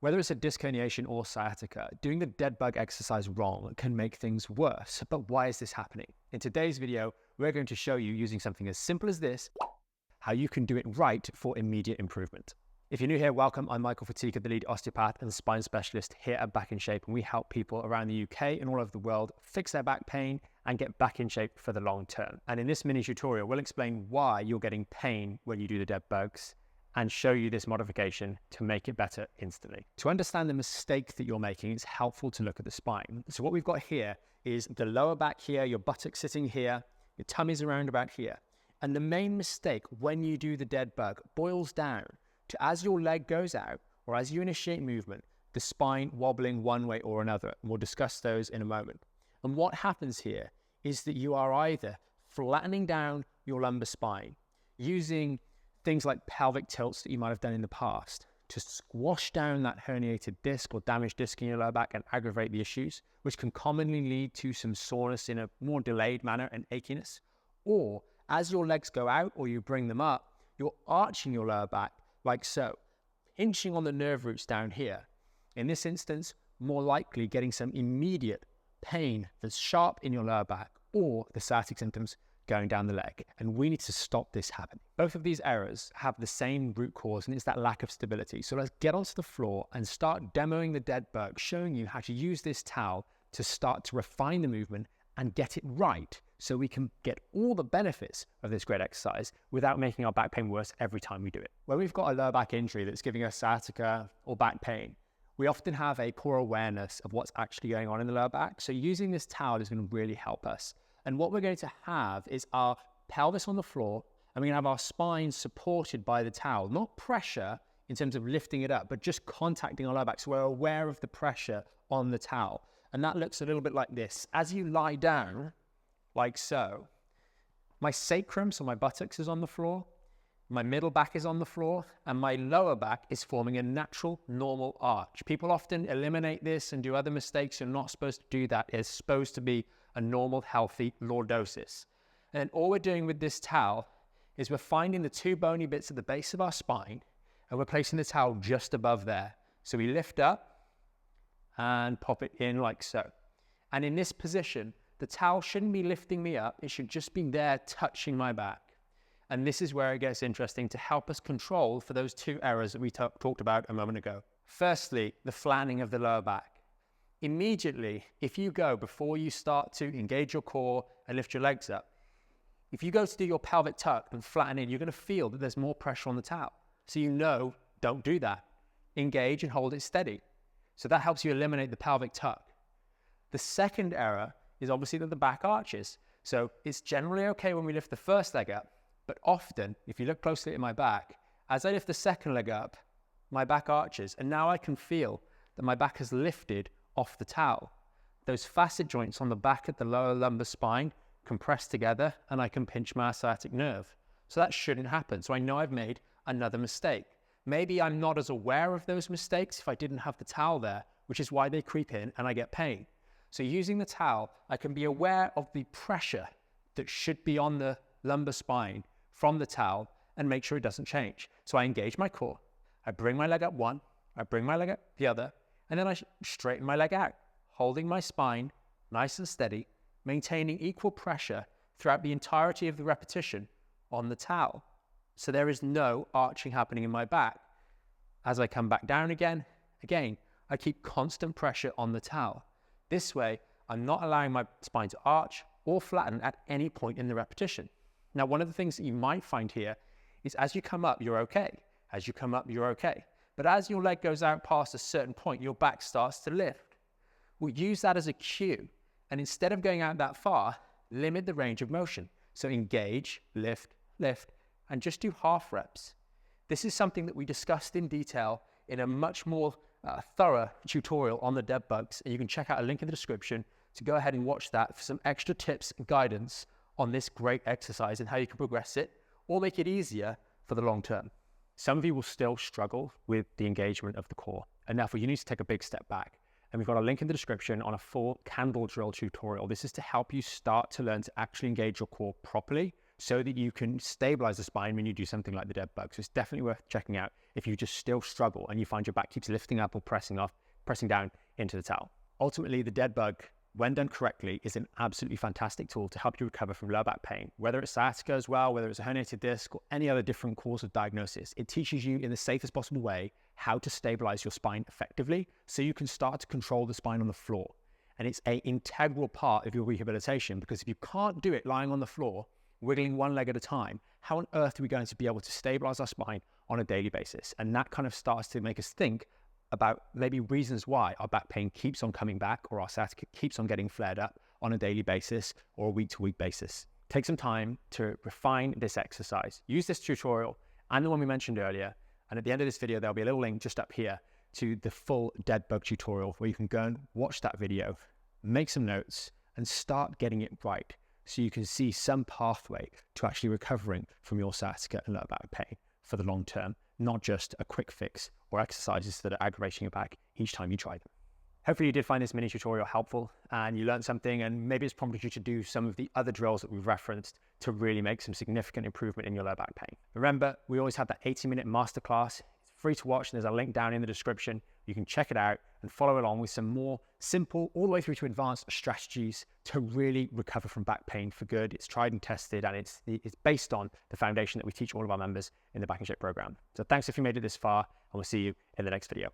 Whether it's a disc herniation or sciatica, doing the Deadbug exercise wrong can make things worse. But why is this happening? In today's video, we're going to show you using something as simple as this, how you can do it right for immediate improvement. If you're new here, welcome. I'm Michael Fatika, the lead osteopath and spine specialist here at Back in Shape, and we help people around the UK and all over the world fix their back pain and get back in shape for the long term. And in this mini tutorial, we'll explain why you're getting pain when you do the Deadbugs and show you this modification to make it better instantly. To understand the mistake that you're making, it's helpful to look at the spine. So what we've got here is the lower back here, your buttocks sitting here, your tummy's around about here. And the main mistake when you do the Deadbug boils down to, as your leg goes out or as you initiate movement, the spine wobbling one way or another. And we'll discuss those in a moment. And what happens here is that you are either flattening down your lumbar spine using things like pelvic tilts that you might have done in the past to squash down that herniated disc or damaged disc in your lower back and aggravate the issues, which can commonly lead to some soreness in a more delayed manner and achiness. Or as your legs go out or you bring them up, you're arching your lower back like so, pinching on the nerve roots down here. In this instance, more likely getting some immediate pain that's sharp in your lower back or the sciatic symptoms going down the leg, and we need to stop this happening. Both of these errors have the same root cause, and it's that lack of stability. So let's get onto the floor and start demoing the Deadbug, showing you how to use this towel to start to refine the movement and get it right so we can get all the benefits of this great exercise without making our back pain worse every time we do it. When we've got a lower back injury that's giving us sciatica or back pain, we often have a poor awareness of what's actually going on in the lower back. So using this towel is going to really help us. And what we're going to have is our pelvis on the floor, and we're going to have our spine supported by the towel, not pressure in terms of lifting it up, but just contacting our lower back. So we're aware of the pressure on the towel. And that looks a little bit like this. As you lie down, like so, my sacrum, so my buttocks, is on the floor, my middle back is on the floor, and my lower back is forming a natural, normal arch. People often eliminate this and do other mistakes. You're not supposed to do that. It's supposed to be a normal, healthy lordosis. And then all we're doing with this towel is we're finding the two bony bits at the base of our spine, and we're placing the towel just above there. So we lift up and pop it in like so. And in this position, the towel shouldn't be lifting me up. It should just be there touching my back. And this is where it gets interesting to help us control for those two errors that we talked about a moment ago. Firstly, the flattening of the lower back. Immediately, if you go, before you start to engage your core and lift your legs up, if you go to do your pelvic tuck and flatten in, you're going to feel that there's more pressure on the towel. So you know, don't do that. Engage and hold it steady. So that helps you eliminate the pelvic tuck. The second error is obviously that the back arches. So it's generally okay when we lift the first leg up, but often, if you look closely at my back, as I lift the second leg up, my back arches, and now I can feel that my back has lifted off the towel. Those facet joints on the back at the lower lumbar spine compress together, and I can pinch my sciatic nerve. So that shouldn't happen. So I know I've made another mistake. Maybe I'm not as aware of those mistakes if I didn't have the towel there, which is why they creep in and I get pain. So using the towel, I can be aware of the pressure that should be on the lumbar spine from the towel and make sure it doesn't change. So I engage my core. I bring my leg up one, I bring my leg up the other, and then I straighten my leg out, holding my spine nice and steady, maintaining equal pressure throughout the entirety of the repetition on the towel. So there is no arching happening in my back. As I come back down again, I keep constant pressure on the towel. This way, I'm not allowing my spine to arch or flatten at any point in the repetition. Now, one of the things that you might find here is as you come up, you're okay. As you come up, you're okay. But as your leg goes out past a certain point, your back starts to lift. We'll use that as a cue. And instead of going out that far, limit the range of motion. So engage, lift, lift, and just do half reps. This is something that we discussed in detail in a much more thorough tutorial on the Deadbugs. And you can check out a link in the description to go ahead and watch that for some extra tips and guidance on this great exercise and how you can progress it or make it easier for the long term. Some of you will still struggle with the engagement of the core, and therefore you need to take a big step back. And we've got a link in the description on a full candle drill tutorial. This is to help you start to learn to actually engage your core properly so that you can stabilize the spine when you do something like the Deadbug. So it's definitely worth checking out if you just still struggle and you find your back keeps lifting up or pressing down into the towel. Ultimately, the Deadbug, when done correctly, is an absolutely fantastic tool to help you recover from low back pain, whether it's sciatica as well, whether it's a herniated disc or any other different cause of diagnosis. It teaches you in the safest possible way how to stabilize your spine effectively so you can start to control the spine on the floor. And it's an integral part of your rehabilitation, because if you can't do it lying on the floor, wiggling one leg at a time, how on earth are we going to be able to stabilize our spine on a daily basis? And that kind of starts to make us think about maybe reasons why our back pain keeps on coming back, or our sciatica keeps on getting flared up on a daily basis or a week-to-week basis. Take some time to refine this exercise. Use this tutorial and the one we mentioned earlier, and at the end of this video there'll be a little link just up here to the full Deadbug tutorial where you can go and watch that video, make some notes, and start getting it right so you can see some pathway to actually recovering from your sciatica and lower back pain for the long term, not just a quick fix or exercises that are aggravating your back each time you try them. Hopefully you did find this mini tutorial helpful and you learned something, and maybe it's prompted you to do some of the other drills that we've referenced to really make some significant improvement in your lower back pain. Remember, we always have that 80-minute masterclass. It's free to watch, and there's a link down in the description. You can check it out and follow along with some more simple, all the way through to advanced strategies to really recover from back pain for good. It's tried and tested, and it's based on the foundation that we teach all of our members in the Back in Shape program. So thanks if you made it this far, and we'll see you in the next video.